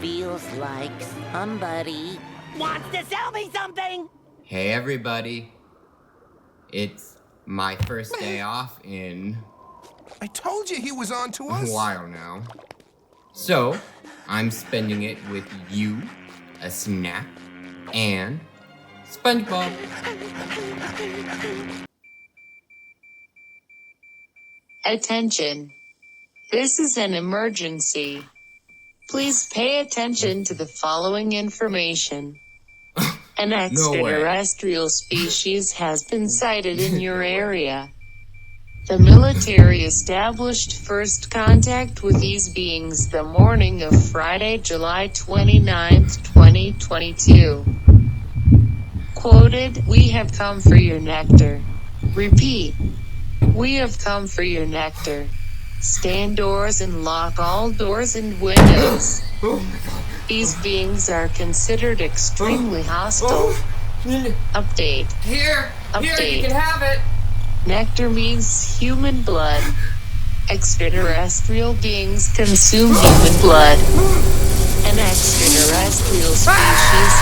feels like somebody wants to sell me something! Hey everybody. It's my first day off in I told you he was on to a us. while now. So, I'm spending it with you, a snack, and SpongeBob. Attention. This is an emergency. Please pay attention to the following information. An extraterrestrial species has been sighted in your area. The military established first contact with these beings the morning of Friday, July 29, 2022. Quoted, "We have come for your nectar." Repeat, "We have come for your nectar. Stay indoors and lock all doors and windows." These beings are considered extremely hostile. Update. Here, you can have it. Nectar means human blood. Extraterrestrial beings consume human blood. An extraterrestrial species